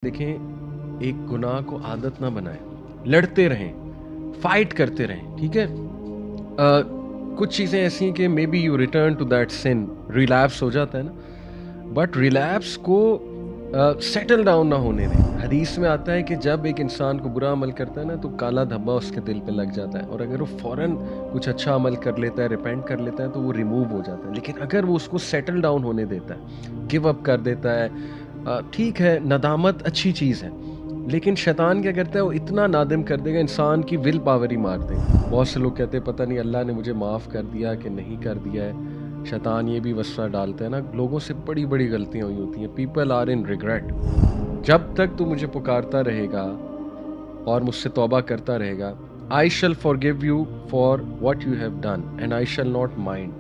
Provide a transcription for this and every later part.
देखें, एक गुनाह को आदत ना बनाएं, लड़ते रहें, फाइट करते रहें, ठीक है। कुछ चीज़ें ऐसी हैं कि maybe you return to that sin, relapse हो जाता है ना, बट रिलैप्स को सेटल डाउन ना होने दें। हदीस में आता है कि जब एक इंसान को बुरा अमल करता है ना, तो काला धब्बा उसके दिल पे लग जाता है, और अगर वो फौरन कुछ अच्छा अमल कर लेता है, रिपेंट कर लेता है, तो वो रिमूव हो जाता है। लेकिन अगर वो उसको सेटल डाउन होने देता है, गिव अप कर देता है, ठीक है, नदामत अच्छी चीज़ है, लेकिन शैतान क्या करता है, वो इतना नादिम कर देगा, इंसान की विल पावर ही मार देगा। बहुत से लोग कहते हैं पता नहीं अल्लाह ने मुझे माफ़ कर दिया कि नहीं कर दिया है। शैतान ये भी वसवा डालता है ना, लोगों से बड़ी बड़ी गलतियाँ हुई होती हैं। People are in regret. जब तक तू मुझे पुकारता रहेगा और मुझसे तौबा करता रहेगा, I shall forgive you for what you have done and I shall not mind.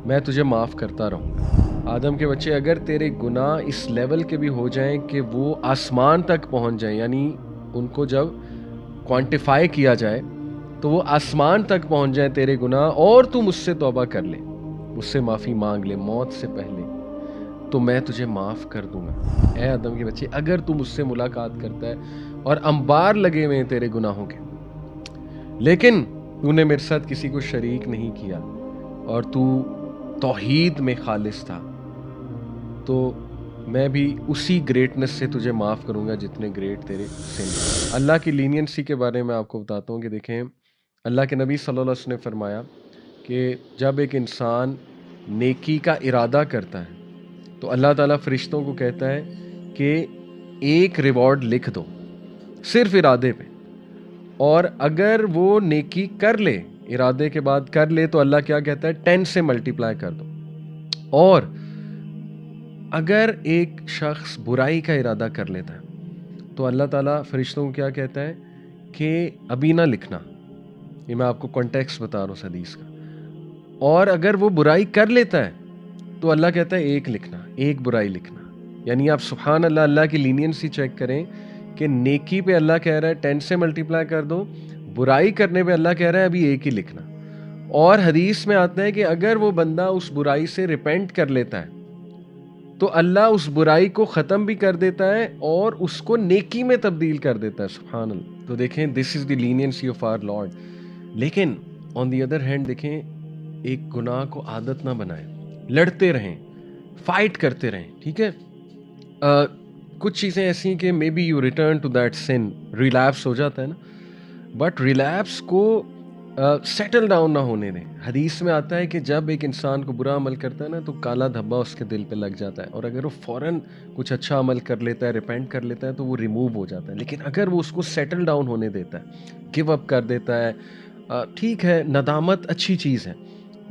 मैं तुझे माफ़ करता रहूँगा। आदम के बच्चे, अगर तेरे गुनाह इस लेवल के भी हो जाएं कि वो आसमान तक पहुँच जाएं, यानी उनको जब क्वांटिफाई किया जाए तो वो आसमान तक पहुँच जाए तेरे गुनाह, और तू मुझसे तौबा कर ले, मुझसे माफ़ी मांग ले मौत से पहले, तो मैं तुझे माफ़ कर दूंगा। ऐ आदम के बच्चे, अगर तू मुझसे मुलाकात करता है और अंबार लगे हुए हैं तेरे गुनाहों के, लेकिन तूने मेरे साथ किसी को शरीक नहीं किया और तू तौहीद में खालिस था, तो मैं भी उसी ग्रेटनेस से तुझे माफ़ करूँगा जितने ग्रेट तेरे सिन। अल्लाह की लीनियंसी के बारे में आपको बताता हूँ कि देखें, अल्लाह के नबी सल्लल्लाहु अलैहि वसल्लम ने फरमाया कि जब एक इंसान नेकी का इरादा करता है, तो अल्लाह ताला फरिश्तों को कहता है कि एक रिवॉर्ड लिख दो, सिर्फ इरादे पे। और अगर वो नेकी कर ले, इरादे के बाद कर ले, तो अल्लाह क्या कहता है, 10 से मल्टीप्लाई कर दो। और अगर एक शख्स बुराई का इरादा कर लेता है, तो अल्लाह ताला फरिश्तों को क्या कहता है कि अभी ना लिखना। ये मैं आपको कॉन्टेक्स्ट बता रहा हूँ इस हदीस का। और अगर वो बुराई कर लेता है, तो अल्लाह कहता है एक लिखना, एक बुराई लिखना। यानी आप सुभान अल्लाह, अल्लाह की लीनियंसी चेक करें कि नेकी पे अल्लाह कह रहा है 10 से मल्टीप्लाई कर दो, बुराई करने पे अल्लाह कह रहा है अभी एक ही लिखना। और हदीस में आता है कि अगर वो बंदा उस बुराई से रिपेंट कर लेता है, तो अल्लाह उस बुराई को ख़त्म भी कर देता है और उसको नेकी में तब्दील कर देता है। सुभान अल्लाह। तो देखें, this is the leniency of our lord. लेकिन ऑन द अदर हैंड देखें, एक गुनाह को आदत ना बनाएं, लड़ते रहें, फाइट करते रहें, ठीक है। कुछ चीज़ें ऐसी हैं कि maybe you return to that sin, relapse हो जाता है ना, बट रिलैप्स को सेटल डाउन ना होने दें। हदीस में आता है कि जब एक इंसान को बुरा अमल करता है ना, तो काला धब्बा उसके दिल पे लग जाता है, और अगर वो फ़ौरन कुछ अच्छा अमल कर लेता है, रिपेंट कर लेता है, तो वो रिमूव हो जाता है। लेकिन अगर वो उसको सेटल डाउन होने देता है, गिव अप कर देता है, ठीक है, नदामत अच्छी चीज़ है,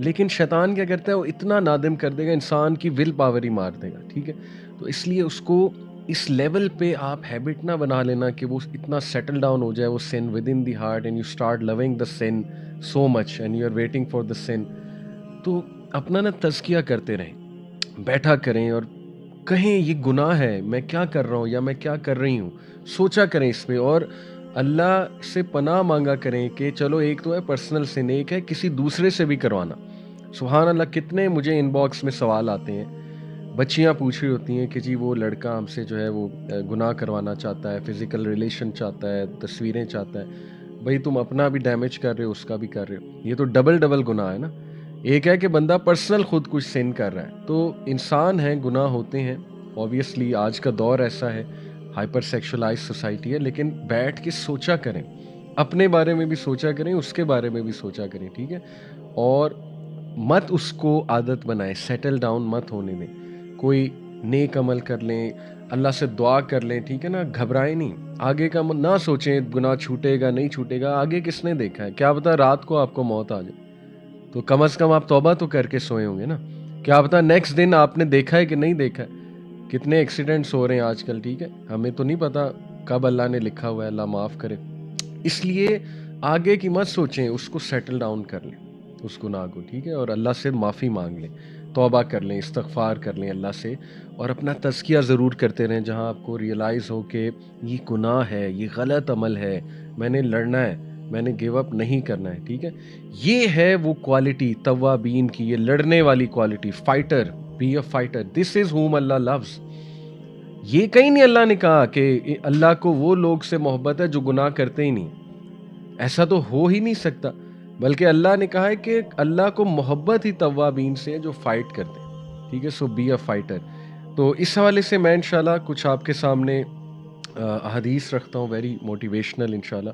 लेकिन शैतान क्या करता है, वो इतना नादिम कर देगा, इंसान की विल पावर ही मार देगा, ठीक है। तो इसलिए उसको इस लेवल पे आप हैबिट ना बना लेना कि वो इतना सेटल डाउन हो जाए, वो sin within the heart, and you start loving the sin so much and you are waiting for the sin. तो अपना ना तज़किया करते रहें, बैठा करें और कहें ये गुनाह है, मैं क्या कर रहा हूँ या मैं क्या कर रही हूँ, सोचा करें इस पे, और अल्लाह से पनाह मांगा करें कि चलो, एक तो है पर्सनल सिन, एक है किसी दूसरे से भी करवाना। सुभान अल्लाह, कितने मुझे इनबॉक्स में सवाल आते हैं, बच्चियाँ पूछ रही होती हैं कि जी वो लड़का हमसे जो है वो गुनाह करवाना चाहता है, फ़िज़िकल रिलेशन चाहता है, तस्वीरें चाहता है। भई तुम अपना भी डैमेज कर रहे हो, उसका भी कर रहे हो। ये तो डबल-डबल गुनाह है ना। एक है कि बंदा पर्सनल खुद कुछ सिन कर रहा है। तो इंसान हैं, गुनाह होते हैं। ऑब्वियसली आज का दौर ऐसा है, हाइपर सेक्सुअलाइज़्ड सोसाइटी है, लेकिन बैठ के सोचा करें। अपने बारे में भी सोचा करें, उसके बारे में भी सोचा करें, ठीक है? और मत उसको आदत बनाएँ, सेटल डाउन मत होने दें। कोई नेक अमल कर लें, अल्लाह से दुआ कर लें, ठीक है ना? घबराएँ नहीं, आगे का ना सोचें गुनाह छूटेगा, नहीं छूटेगा, आगे किसने देखा है? क्या पता रात को आपको मौत आ जाए, तो कम से कम आप तौबा तो करके सोए होंगे ना? क्या पता नेक्स्ट दिन आपने देखा है कि नहीं देखा है? कितने एक्सीडेंट्स हो रहे हैं आजकल, ठीक है? हमें तो नहीं पता कब अल्लाह ने लिखा हुआ है, अल्लाह माफ़ करे। इसलिए आगे की मत सोचें, उसको सेटल डाउन कर लें, उस गुनाह को, ठीक है? और अल्लाह से माफ़ी माँग लें, तौबा कर लें, इस्तिग़फ़ार कर लें अल्लाह से, और अपना तज़किया ज़रूर करते रहें, जहाँ आपको रियलाइज़ हो कि ये गुनाह है, ये गलत अमल है, मैंने लड़ना है, मैंने गिव अप नहीं करना है, ठीक है? ये है वो क्वालिटी तव्वाबीन की, ये लड़ने वाली quality, fighter, be a fighter, this is whom Allah loves. یہ کہیں نہیں اللہ نے کہا کہ اللہ کو وہ لوگ سے محبت ہے جو گناہ کرتے ہی نہیں، ایسا تو ہو ہی نہیں سکتا، بلکہ اللہ نے کہا ہے کہ اللہ کو محبت ہی توابین سے ہے جو فائٹ کرتے ہیں، ٹھیک ہے، سو بی اے فائٹر۔ تو اس حوالے سے میں انشاءاللہ کچھ آپ کے سامنے احادیث رکھتا ہوں، ویری موٹیویشنل انشاءاللہ۔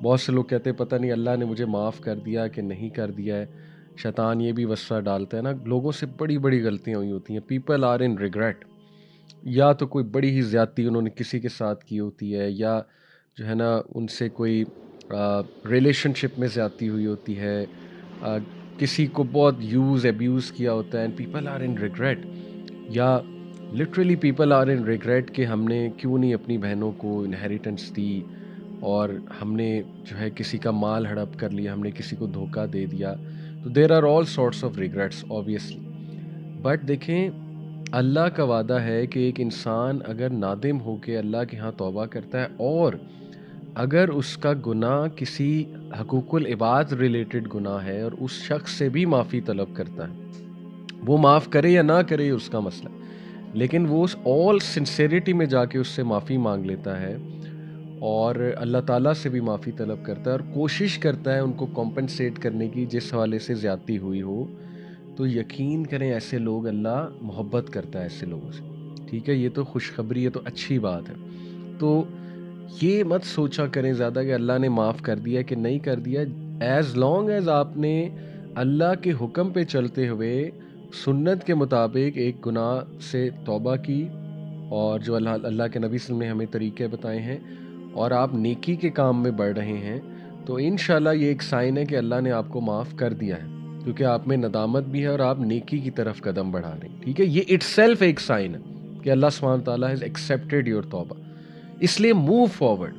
بہت سے لوگ کہتے ہیں پتہ نہیں اللہ نے مجھے معاف کر دیا کہ نہیں کر دیا ہے، شیطان یہ بھی وسوسہ ڈالتا ہے نا، لوگوں سے بڑی بڑی غلطیاں ہوئی ہوتی ہیں، پیپل آر ان ریگریٹ، یا تو کوئی بڑی ہی زیادتی انہوں نے کسی کے ساتھ کی ہوتی ہے، یا جو ہے نا ان سے کوئی ریلیشن شپ میں زیادتی ہوئی ہوتی ہے، آ، کسی کو بہت یوز ایبیوز کیا ہوتا ہے، and people are in regret, یا literally people are in regret کہ ہم نے کیوں نہیں اپنی بہنوں کو انہیریٹنس دی، اور ہم نے جو ہے کسی کا مال ہڑپ کر لیا، ہم نے کسی کو دھوکہ دے دیا، تو there are all sorts of regrets obviously. But دیکھیں، اللہ کا وعدہ ہے کہ ایک انسان اگر نادم ہو کے اللہ کے ہاں توبہ کرتا ہے، اور اگر اس کا گناہ کسی حقوق العباد ریلیٹڈ گناہ ہے اور اس شخص سے بھی معافی طلب کرتا ہے، وہ معاف کرے یا نہ کرے اس کا مسئلہ، لیکن وہ آل سنسیریٹی میں جا کے اس سے معافی مانگ لیتا ہے، اور اللہ تعالیٰ سے بھی معافی طلب کرتا ہے، اور کوشش کرتا ہے ان کو کمپنسیٹ کرنے کی جس حوالے سے زیادتی ہوئی ہو، تو یقین کریں ایسے لوگ اللہ محبت کرتا ہے ایسے لوگوں سے، ٹھیک ہے، یہ تو خوشخبری ہے، تو اچھی بات ہے۔ تو یہ مت سوچا کریں زیادہ کہ اللہ نے معاف کر دیا کہ نہیں کر دیا، ایز لانگ ایز آپ نے اللہ کے حکم پہ چلتے ہوئے سنت کے مطابق ایک گناہ سے توبہ کی، اور جو اللہ کے نبی صلی اللہ علیہ وسلم نے ہمیں طریقے بتائے ہیں، اور آپ نیکی کے کام میں بڑھ رہے ہیں، تو انشاءاللہ یہ ایک سائن ہے کہ اللہ نے آپ کو معاف کر دیا ہے، کیونکہ آپ میں ندامت بھی ہے اور آپ نیکی کی طرف قدم بڑھا رہے ہیں، ٹھیک ہے، یہ اٹ سیلف ایک سائن ہے کہ اللہ سبحانہ تعالیٰ ہیز ایکسیپٹیڈ یور توبہ، اس لیے موو فارورڈ،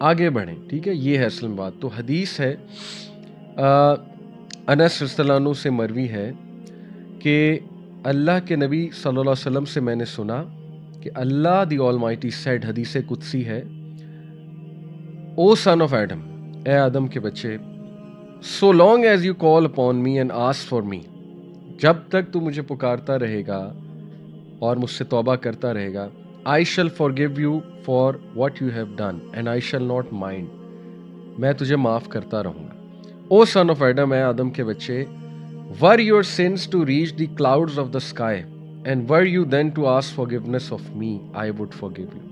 آگے بڑھیں، ٹھیک ہے، یہ ہے اصل میں بات۔ تو حدیث ہے انس رضی اللہ عنہ سے مروی ہے کہ اللہ کے نبی صلی اللہ علیہ وسلم سے میں نے سنا کہ اللہ دی آل مائٹی سیڈ، حدیث قدسی ہے، او سن آف ایڈم، اے آدم کے بچے، so long as you call upon me and ask for me, جب تک تو مجھے پکارتا رہے گا اور مجھ سے توبہ کرتا رہے گا، آئی شل forgive you for what you have done and I شل ناٹ مائنڈ، میں تجھے معاف کرتا رہوں گا۔ او سن آف ایڈم، اے آدم کے بچے، were your sins to reach the clouds of the sky, and were you then to ask forgiveness of me, I would forgive you۔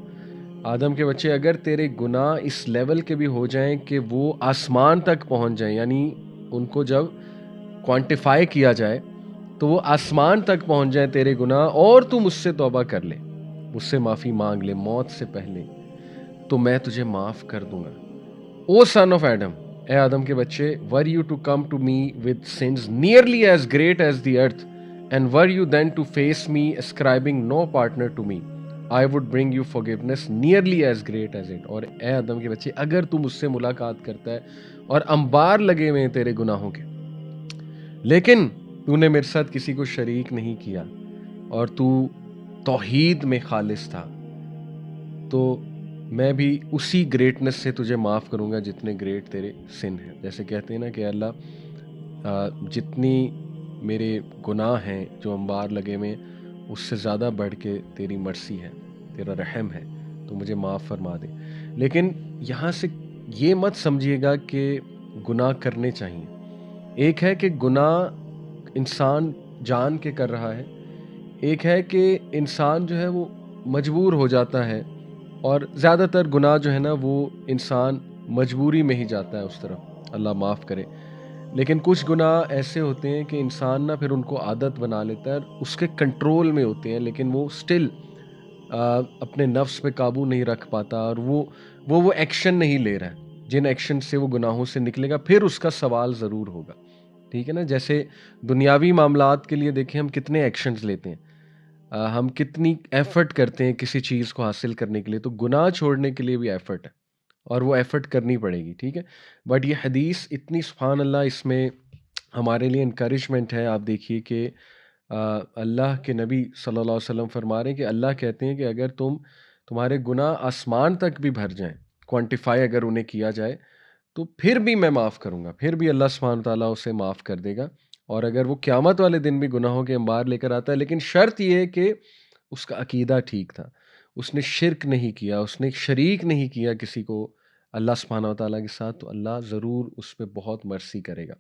آدم کے بچے، اگر تیرے گناہ اس لیول کے بھی ہو جائیں کہ وہ آسمان تک پہنچ جائیں، یعنی ان کو جب کوانٹیفائی کیا جائے تو وہ آسمان تک پہنچ جائیں تیرے گناہ، اور تو مجھ سے توبہ کر لے، مجھ سے معافی مانگ لے موت سے پہلے، تو میں تجھے معاف کر دوں گا۔ او سن آف ایڈم، اے آدم کے بچے، were you to come to me with sins nearly as great as the earth, and were you then to face me ascribing no partner to me, I would bring you forgiveness nearly as great as it۔ اور اے آدم کے بچے، اگر تو مجھ سے ملاقات کرتا ہے اور انبار لگے ہوئے ہیں تیرے گناہوں کے، لیکن تو نے میرے ساتھ کسی کو شریک نہیں کیا، اور تو توحید میں خالص تھا، تو میں بھی اسی گریٹنس سے تجھے معاف کروں گا جتنے گریٹ تیرے سن ہیں۔ جیسے کہتے ہیں نا کہ اللہ جتنی میرے گناہ ہیں جو انبار لگے میں، اس سے زیادہ بڑھ کے تیری مرسی ہے، تیرا رحم ہے، تو مجھے معاف فرما دے۔ لیکن یہاں سے یہ مت سمجھیے گا کہ گناہ کرنے چاہیے۔ ایک ہے کہ گناہ انسان جان کے کر رہا ہے، ایک ہے کہ انسان جو ہے وہ مجبور ہو جاتا ہے، اور زیادہ تر گناہ جو ہے نا وہ انسان مجبوری میں ہی جاتا ہے اس طرف، اللہ معاف کرے۔ لیکن کچھ گناہ ایسے ہوتے ہیں کہ انسان نہ پھر ان کو عادت بنا لیتا ہے، اس کے کنٹرول میں ہوتے ہیں، لیکن وہ سٹل اپنے نفس پہ قابو نہیں رکھ پاتا، اور وہ ایکشن نہیں لے رہا ہے جن ایکشن سے وہ گناہوں سے نکلے گا، پھر اس کا سوال ضرور ہوگا، ٹھیک ہے نا۔ جیسے دنیاوی معاملات کے لیے دیکھیں ہم کتنے ایکشنز لیتے ہیں، ہم کتنی ایفرٹ کرتے ہیں کسی چیز کو حاصل کرنے کے لیے، تو گناہ چھوڑنے کے لیے بھی ایفرٹ ہے، اور وہ ایفرٹ کرنی پڑے گی، ٹھیک ہے۔ بٹ یہ حدیث اتنی سبحان اللہ، اس میں ہمارے لیے انکریجمنٹ ہے۔ آپ دیکھیے کہ اللہ کے نبی صلی اللہ علیہ وسلم فرما رہے ہیں کہ اللہ کہتے ہیں کہ اگر تمہارے گناہ آسمان تک بھی بھر جائیں، کوانٹیفائی اگر انہیں کیا جائے، تو پھر بھی میں معاف کروں گا، پھر بھی اللہ سبحانہ تعالیٰ اسے معاف کر دے گا۔ اور اگر وہ قیامت والے دن بھی گناہوں کے انبار لے کر آتا ہے، لیکن شرط یہ ہے کہ اس کا عقیدہ ٹھیک تھا، اس نے شرک نہیں کیا، اس نے شریک نہیں کیا کسی کو اللہ سبحانہ و تعالیٰ کے ساتھ، تو اللہ ضرور اس پہ بہت مرسی کرے گا۔